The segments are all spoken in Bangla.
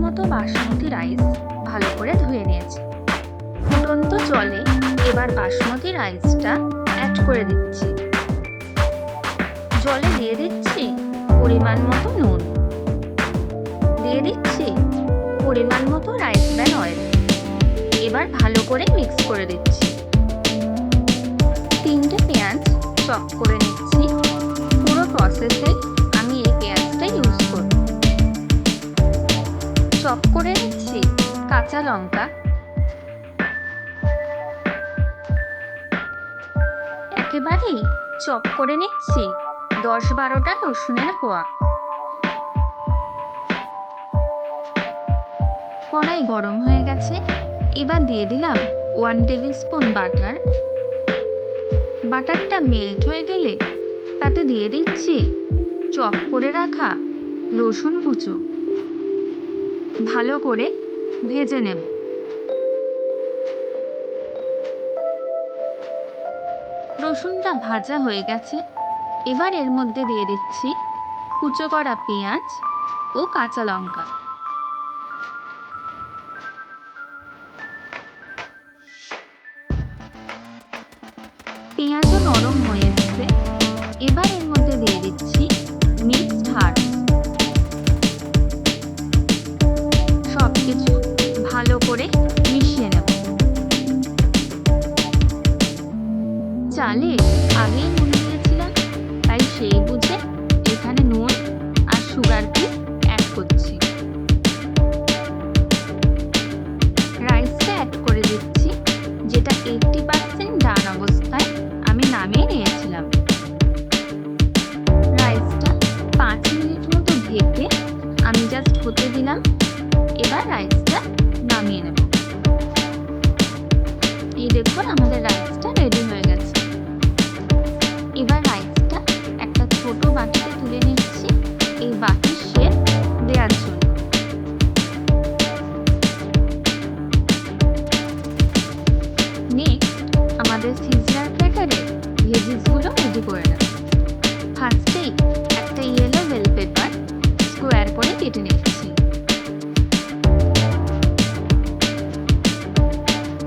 মতো বাসমতি রাইস ভালো করে ধুয়ে নিয়েছি। ফুটন্ত জলে এবার বাসমতি রাইসটা অ্যাড করে দিচ্ছি। জলে দিয়ে দিচ্ছি পরিমাণ মতো নুন, দিয়ে দিচ্ছি পরিমাণ মতো রাইস ব্র্যান অয়েল। এবার ভালো করে মিক্স করে দিচ্ছি। 3টে পেঁয়াজ চপ করে নিচ্ছি। পুরো প্রসেসে আমি এই পেঁয়াজটা ইউজ করব। চপ করে নিচ্ছি কাঁচা লঙ্কা, একেবারেই চপ করে নিচ্ছি 10-12টা রসুনের কোয়া। কড়াই গরম হয়ে গেছে, এবার দিয়ে দিলাম 1 টেবিল স্পুন বাটার। বাটারটা মেল্ট হয়ে গেলে তাতে দিয়ে দিচ্ছি চপ করে রাখা রসুন কুচো। ভালো করে ভেজে নেব। রসুনটা ভাজা হয়ে গেছে, এবার এর মধ্যে দিয়ে দিচ্ছি কুচো করা পেঁয়াজ ও কাঁচা লঙ্কা। পেঁয়াজও নরম হয়ে এসেছে, এবার এর মধ্যে দিয়ে দিচ্ছি মিক্সড হার্বস। সবকিছু ভালো করে মিশিয়ে নেব। চালে আগেই নুন দিয়েছিলাম, তাই সেই বুঝে এখানে নুন আর সুগার কিউব অ্যাড করছি। রাইসটা অ্যাড করে দিচ্ছি, যেটা 80% ডান অবস্থায় আমি নামিয়ে নিয়েছিলাম। রাইসটা 5 মিনিট মতো ঢেকে আমি জাস্ট হতে দিলাম। এবার রাইসটা নামিয়ে নেব। এই দেখুন আমাদের রাইসটা রেডি হয়ে গেছে। এবার রাইসটা একটা ছোট বাটিতে তুলে নিচ্ছি, এই বাটির শেপ দেওয়ার জন্য। নেক্সট আমাদের সিজলার প্যাটারে ভেজিসগুলো রেডি করে নেব। ফার্স্টেই একটা ইয়েলো বেল পেপার স্কোয়ার করে কেটে নিচ্ছি।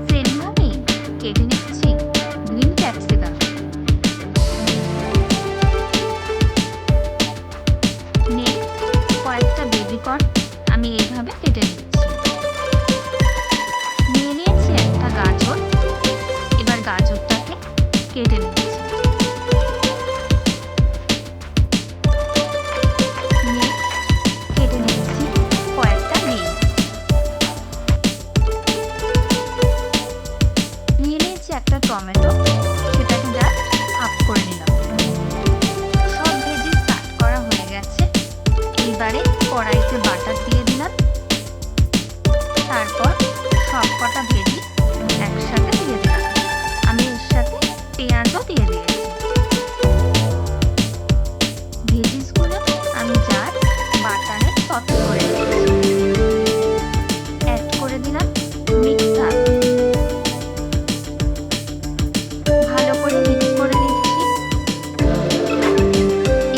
সেমভাবেই কেটে নিচ্ছি গ্রিন ক্যাপসিকাম। নেক্সট কয়েকটা বেবি কর্ন আমি এইভাবে কেটে নিচ্ছি। নিয়ে নিয়েছি একটা গাজর, এবার গাজরটাকে কেটে নিচ্ছি। কেটে নিচ্ছি কয়েকটা বিন। নিয়ে নিয়েছি একটা টমেটো, সেটাকে জাস্ট হাফ করে নিলাম। সব ভেজিস কাট করা হয়ে গেছে, এইবারে কড়াইতে বাটার দিয়ে দিলাম। তারপর সব কটা ভেজিস একসাথে দিয়ে দিলাম। আমি এর সাথে পেঁয়াজও দিয়ে দিয়েছি। ভেজিসগুলো আমি জাস্ট বাটারে সফট করে দিয়েছি। অ্যাড করে দিলাম মিক্সড হার্বস। ভালো করে মিক্স করে নিচ্ছি।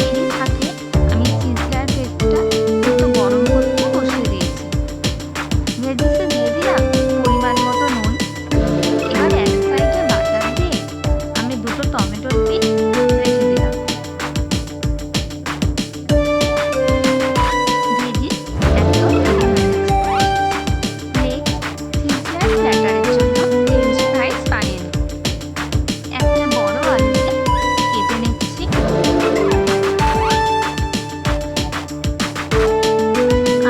এরই ফাঁকে আমি সিজলার প্লেটটা একটু গরম করতে বসিয়ে দিয়েছি। ভেজিসে দিয়ে দিলাম পরিমাণ মতো নুন। এবার এক সাইডে বাটার দিয়ে আমি 2টো টমেটোর পিস রেখে দিলাম। ভেজিস একদম রেডি হয়ে গেছে। নেক্সট সিজলার প্ল্যাটারের জন্য ফ্রেঞ্চ ফ্রাইস বানিয়ে নেব। একটা বড় আলুকে কেটে নিচ্ছি।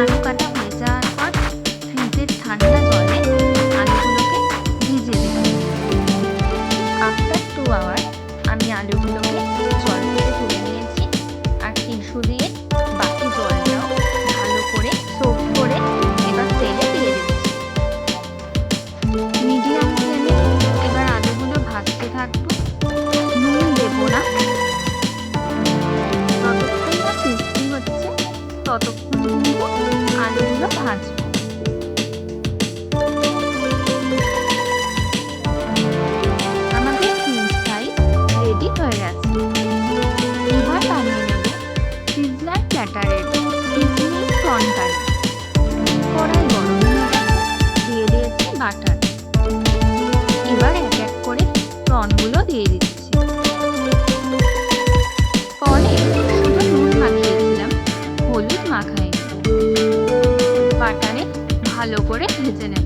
আলু কাটা হয়ে যাওয়ার পর ফ্রিজের ঠান্ডা জলে আলুগুলোকে ভিজিয়ে দিলাম। আফটার 2 আওয়ার আমি আলুগুলোকে জল থেকে তুলে নিয়েছি, আর টিস্যু দিয়ে বাকি জলটাও ভালো করে সোক করে এবার তেলে দিয়ে দিচ্ছি। মিডিয়াম ফ্লেমে এবার আলুগুলো ভাজতে থাকবো। নুন দেবো না, যতক্ষণ না ক্রিস্পি হচ্ছে ততক্ষণ কিন্তু আলুগুলো ভাজবো। আমাদের ফ্রেঞ্চ ফ্রাইস রেডি হয়ে গেছে। এবার বানিয়ে নেব সিজলার প্ল্যাটারের সিজনিং প্রন কারি। প্রনগুলো দিয়ে দিচ্ছি। পরে শুধু নুন মাখিয়েছিলাম, হলুদ মাখাই। বাটারে ভালো করে ভেজে নেব।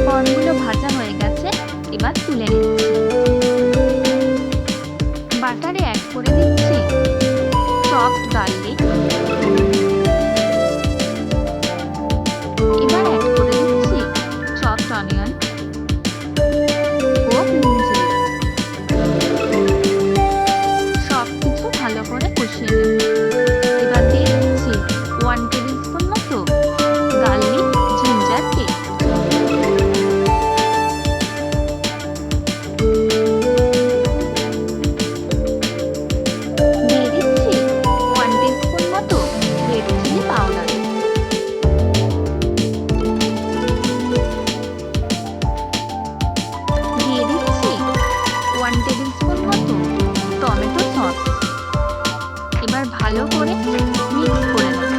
প্রনগুলো ভাজা হয়ে গেছে, এবার তুলে নিচ্ছি। বাটারে অ্যাড করে দিচ্ছি চপড গার্লিক। এবার অ্যাড করে দিচ্ছি চপড অনিয়ন ও গ্রিন চিলি। সব কিছু ভালো করে কষিয়ে নেব। এবার দিয়ে দিচ্ছি 1 টেবিল স্পুন মতো গার্লিক জিঞ্জার পেস্ট। দিয়ে দিচ্ছি 1 টিস্পুন মতো রেড চিলি পাউডার। দিয়ে দিচ্ছি 1 টেবিল স্পুন মতো টমেটো সস। এবার ভালো করে মিক্স করে নেব।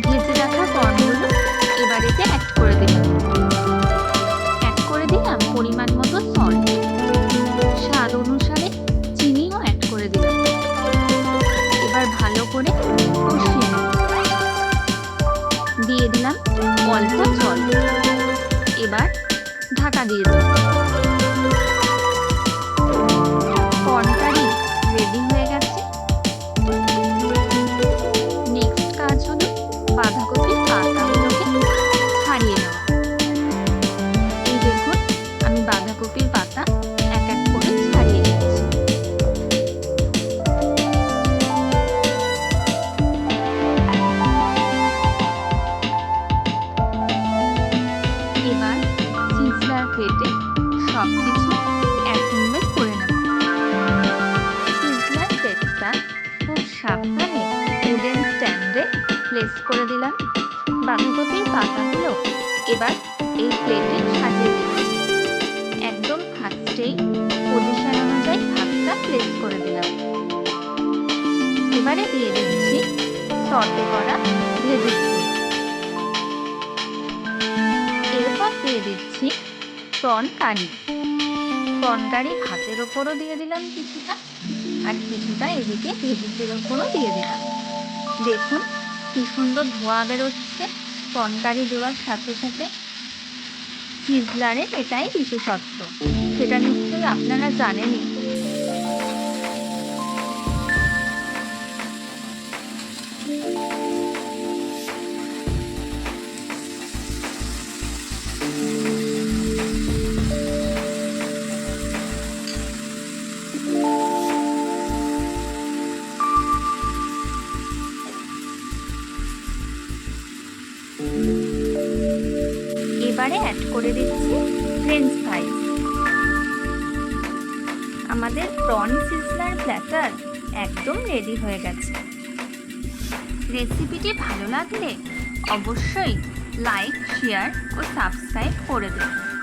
ভেজে রাখা কর্নগুলো এবার এতে অ্যাড করে দিলাম। অ্যাড করে দিলাম পরিমাণ মতো সল্ট। স্বাদ অনুসারে চিনিও অ্যাড করে দিলাম। এবার ভালো করে কষিয়ে নেব। দিয়ে দিলাম অল্প জল। এবার ঢাকা দিয়ে দেব। কর্ন কারি রেডি হয়ে গেছে। নেক্সট কাজ হলো বাঁধাকপির পাতাগুলোকে ছাড়িয়ে নেওয়া। এই দেখুন, আমি বাঁধাকপির পাতা এক এক করে ছাড়িয়ে নিচ্ছি। এবার সিজলার প্লেটে সবকিছু অ্যাসেম্বল করে নেব। সিজলার প্লেটটা খুব সাবধানে উডেন স্ট্যান্ডে প্লেস করে দিলাম। বাঁধাকপির পাতাগুলো এবার এই প্লেটে সাজিয়ে দিচ্ছি। একদম ফার্স্টেই পজিশন অনুযায়ী ভাতটা প্লেস করে দিলাম। এবারে দিয়ে দিচ্ছি সটে করা ভেজিটেবল। এরপর দিয়ে দিচ্ছি প্রন কারি। প্রন কারি ভাতের ওপরও দিয়ে দিলাম কিছুটা, আর কিছুটা এদিকে ভেজিটেবলের ওপরও দিয়ে দিলাম। দেখুন কি সুন্দর ধোঁয়া বেরোচ্ছে প্রন কারি দেওয়ার সাথে সাথে। সিজলারের এটাই বিশেষত্ব, সেটা নিশ্চয়ই আপনারা জানেনই। এবারে অ্যাড করে দিচ্ছি ফ্রেঞ্চ ফ্রাইজ। আমাদের প্রন সিজলার প্ল্যাটার একদম রেডি হয়ে গেছে। রেসিপিটি ভালো লাগলে অবশ্যই লাইক, শেয়ার ও সাবস্ক্রাইব করে দেবেন।